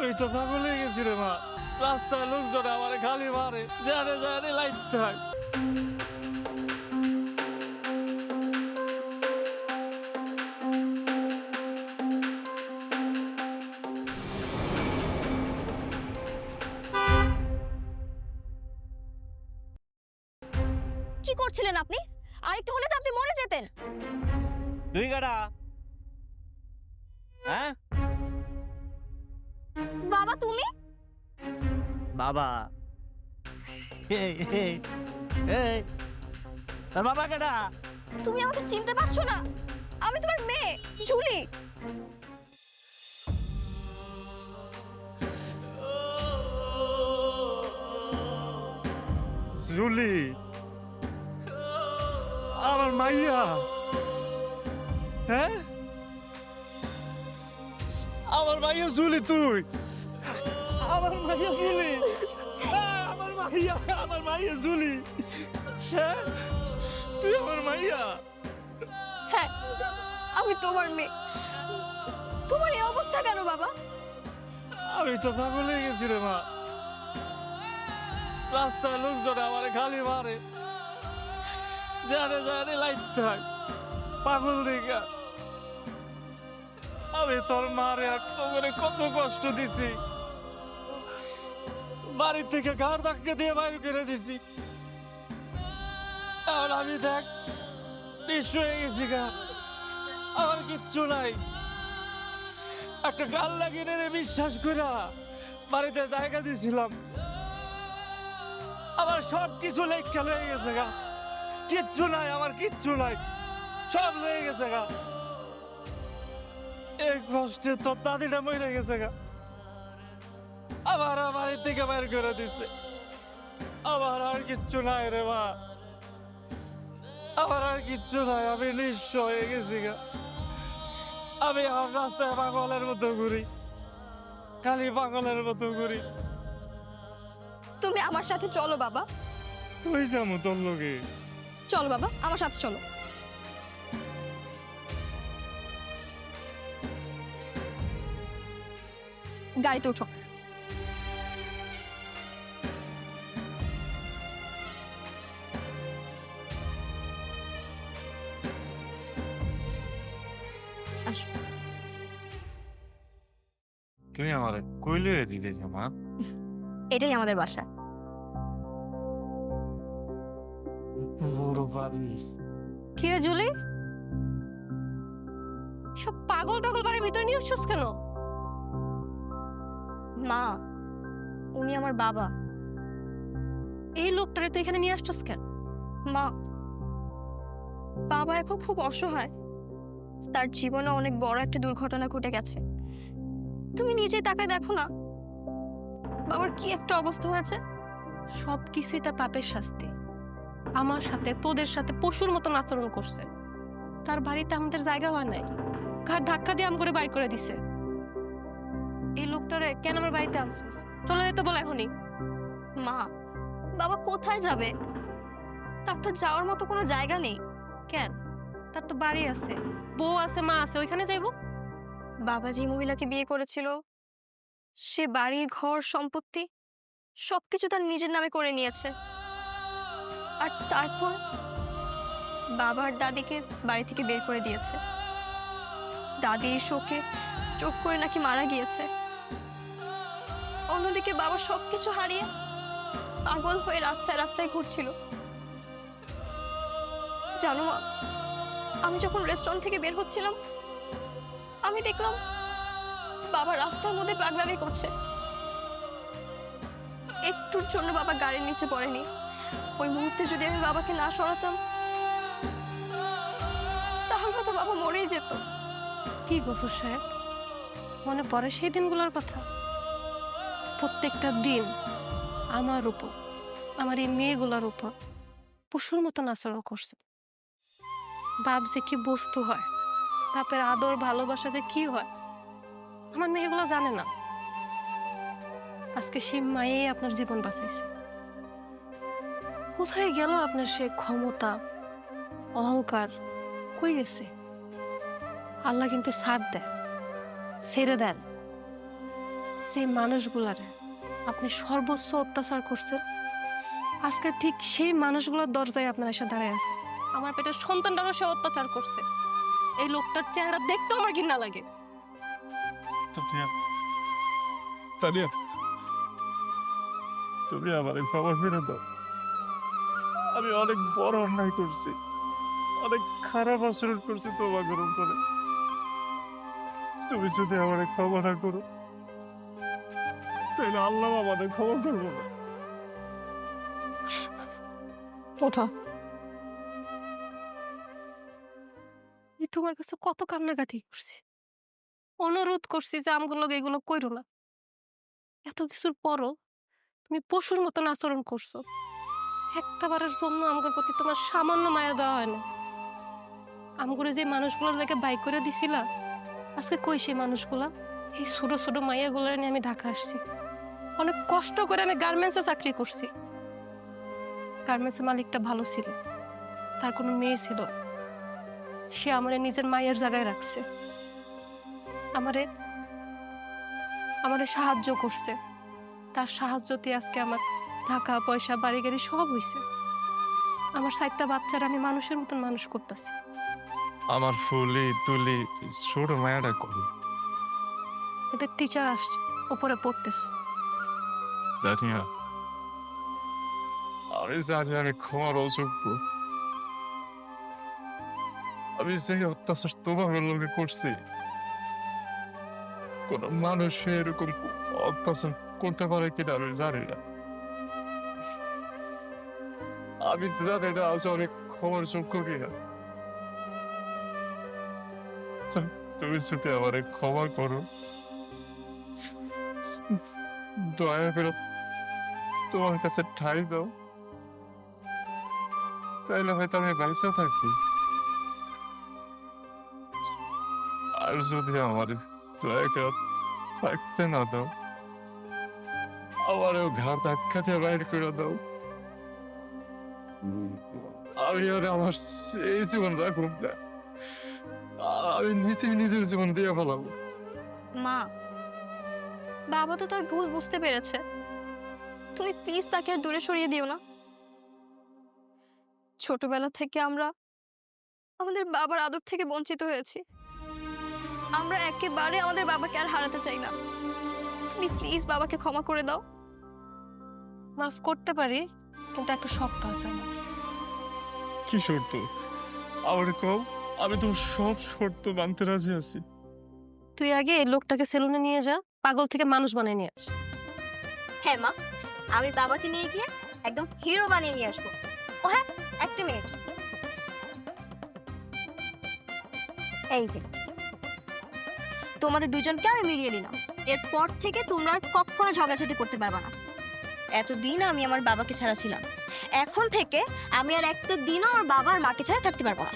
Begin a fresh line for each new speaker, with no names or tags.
আমি তো পাগল হয়ে গেছি রে মা। রাস্তায় লোকজন আমারে খালি মারে, জানে জানে লাইট থাক।
কি করছিলেন আপনি? আরেকটু হলে তো আপনি মরে যেতেন।
তুই কাটা? হ্যাঁ
বাবা তুমি?
বাবা? এই, এই, এই, তোর বাবা কাটা?
তুমি আমাকে চিনতে পারছো না? আমি তোমার মেয়ে জুলি।
জুলি আমার মাইয়া? হ্যাঁ আমার মাইয়া জুলি তুই? আমার মাইয়া জুলি? আমার মাইয়া, আমার মাইয়া জুলি। হ্যাঁ তুই আমার মাইয়া?
হ্যাঁ আমি তোমার মেয়ে। তোমার এই অবস্থা কেন বাবা?
আমি তো পাগল হয়ে গেছি রে মা। রাস্তায় লোকজন আমারে খালি মারে, জানে জানে লাইট থাক। পাগল দেখা আমি তোর মারে করে কত কষ্ট দিছি। বাড়ি থেকে ঘর ধাক্কা দিয়ে বাইর করে দিছি। আর আমি দেখ নিঃস্ব হয়ে গেছি গা। আমার কিচ্ছু নাই। একটা গাল লাগিয়ে রে বিশ্বাস করা বাড়িতে জায়গা দিয়েছিলাম। আমার সব কিছু লেখা হয়ে গেছে গা। কিচ্ছু নাই, আমার কিচ্ছু নাই, সব হয়ে গেছে গা। এক কষ্টে তোর দাদিটা মরে গেছে গা। আবার আমার থেকে বের করে দিছে। আমার আর কিচ্ছু নাই রে মা, আমার আর কিচ্ছু নাই। আমি নিঃস্ব হয়ে গেছি গা। আমি আর রাস্তায় পাগলের মতো ঘুরি, খালি পাগলের মতো ঘুরি।
তুমি আমার সাথে চলো বাবা।
তুই যাবো তোর লোকে?
চলো বাবা আমার সাথে চলো। গাড়িতে উঠো। আসো।
তুমি আমার কইলে দিতে মা?
এটাই আমাদের বাসা।
বড় বাড়ি।
কি রে জুলি, সব পাগল টাগল বাড়ির ভিতরে নিয়ে আসছিস কেন?
মা উনি আমার বাবা।
এই লোকটারে তুই এখানে নিয়ে আসছিস কেন?
মা বাবা এখন খুব অসহায়। তার জীবনে অনেক বড় একটা দুর্ঘটনা ঘটে গেছে। তুমি নিজেই তাকায় দেখো না বাবার কি একটা অবস্থা হয়েছে।
সব কিছুই তার পাপের শাস্তি। আমার সাথে তোদের সাথে পশুর মতন আচরণ করছে। তার বাড়িতে আমাদের জায়গা হয় নাই, ঘাট ধাক্কা দিয়ে আম করে বাইর করে দিছে। এই লোকটারে কেন আমার বাড়িতে আনছিস? চলে যেতে বল এখনই।
মা বাবা কোথায় যাবে? তার তো যাওয়ার মতো কোনো জায়গা নেই।
কেন? তার তো বাড়ি আছে, বউ আছে, মা আছে, ওইখানে যাইবো।
বাবা যে মহিলাকে বিয়ে করেছিল সে বাড়ি ঘর সম্পত্তি সবকিছু তার নিজের নামে করে নিয়েছে। আর তারপর বাবার দাদিকে বাড়ি থেকে বের করে দিয়েছে। দাদি শোকে স্ট্রোক করে নাকি মারা গিয়েছে। অন্যদিকে বাবা সবকিছু হারিয়ে পাগল হয়ে রাস্তায় রাস্তায় ঘুরছিল। জানো মা, আমি যখন রেস্টুরেন্ট থেকে বের হচ্ছিলাম আমি দেখলাম বাবা রাস্তার মধ্যে পাগলামি করছে। একটুর জন্য বাবা গাড়ির নিচে পড়েনি। ওই মুহূর্তে যদি আমি বাবাকে না সরাতাম তাহলে তো বাবা মরেই যেত।
কি গফুর সাহেব, মনে পড়ে সেই দিনগুলোর কথা? প্রত্যেকটা দিন আমার উপর, আমার এই মেয়েগুলোর উপর পশুর মতন আচরণ করছে। বাপ যে কি বস্তু হয়, বাপের আদর ভালোবাসা যে কি হয়, আমার মেয়েগুলো জানে না। আজকে সেই মায়েই আপনার জীবন বাঁচাইছে। কোথায় গেল আপনার সে ক্ষমতা, অহংকার? কই গেছে? আল্লাহ কিন্তু ছাড় দেয়, ছেড়ে দেন। সেই মানুষগুলারে আপনি সর্বোচ্চ অত্যাচার করছেন, আজকে ঠিক সেই মানুষগুলোর দরজায় আপনার এসে দাঁড়ায় আছে। আমার পেটের সন্তানটারও সে অত্যাচার করছে। এই লোকটার চেহারা দেখতেও আমার ঘৃণা লাগে।
তানিয়া, তানিয়া, তুমি আমার খবর ফিরে দাও। আমি অনেক বড় অন্যায় করছি, অনেক খারাপ আচরণ করছি তোমাকে উপরে। তুমি যদি আমার ক্ষমা না করো তাহলে আল্লাহ আমাদের ক্ষমা করবো না।
ওঠা, আমি তোমার কাছে কত কান্নাকাটি করছি, অনুরোধ করছি যে আমগুলো এগুলো কইরো না। এত কিছুর পরও তুমি পশুর মতন আচরণ করছো। একটা বারের জন্য আমগোর প্রতি তোমার সামান্য মায়া দেওয়া হয় না। আমগুলো যে মানুষগুলোর লেগে বাইক করে দিছিলা, আজকে কই সেই মানুষগুলা? এই ছোট ছোট মাইয়াগুলো নিয়ে আমি ঢাকা আসছি। অনেক কষ্ট করে আমি গার্মেন্টসে চাকরি করছি। গার্মেন্টসের মালিকটা ভালো ছিল, তার কোনো মেয়ে ছিল না। সে আমারে নিজের মায়ের জায়গায় রাখছে, আমারে আমারে সাহায্য করছে। তার সাহায্যতে আজকে আমার টাকা পয়সা বাড়ি গাড়ি সব হইছে। আমার 4টা বাচ্চারা আমি মানুষের মতন মানুষ করতেছি।
আমার ফুলি তুলি ছোট মায়াটা করো।
এদের টিচার আসছে, উপরে পড়তেছে।
তানিয়া, আমি জানি আমি ক্ষমার অযোগ্য। আমি যে অত্যাচার তোমার লোকে করছি, কোন মানুষ এরকম অত্যাচার করতে পারে কিনা আমি জানি না। আমি জানি না আজ অনেক ক্ষমার যোগ্য কিনা। তুমি যদি আমার ক্ষমা করো, দয়া করে তোমার কাছে ঠাই দাও, তাইলে হয়তো আমি বাইসা থাকি। আর যদি আমার দয়া করে থাকতে না দাও, আমারও ঘাট ধাক্কা দিয়ে বাইর করে দাও, আমি আর আমার এই জীবন রাখুন না। আমি নিজের জীবন দিয়ে ফেলাবো।
মা, বাবা তো তার ভুল বুঝতে পেরেছে, তুমি প্লিজ তাকে আর দূরে সরিয়ে দিও না। ছোটবেলা থেকে আমরা আমাদের বাবার আদর থেকে বঞ্চিত হয়েছি। আমরা একেবারে আমাদের বাবাকে আর হারাতে চাই না। তুমি প্লিজ বাবাকে ক্ষমা করে দাও।
মাফ করতে পারি, কিন্তু একটা শর্ত আছে আমার।
কি শর্ত? আমার কও, আমি তো সব শর্ত মানতে রাজি আছি।
তুই আগে এই লোকটাকে সেলুনে নিয়ে যা, পাগল থেকে মানুষ বানিয়ে নিয়ে আস।
হ্যাঁ মা, আমি বাবাকে নিয়ে গিয়ে একদম হিরো বানিয়ে নিয়ে আসবো। ও হ্যাঁ, একটা মিনিট। এই যে তোমাদের দুজনকে আমি মিলিয়ে নিলাম। এরপর থেকে তোমরা আর কখনো ঝগড়াঝাটি করতে পারবে না। এতদিন আমি আমার বাবাকে ছাড়া ছিলাম, এখন থেকে আমি আর একটা দিনও আমার বাবা আর মাকে ছাড়া থাকতে পারবো না।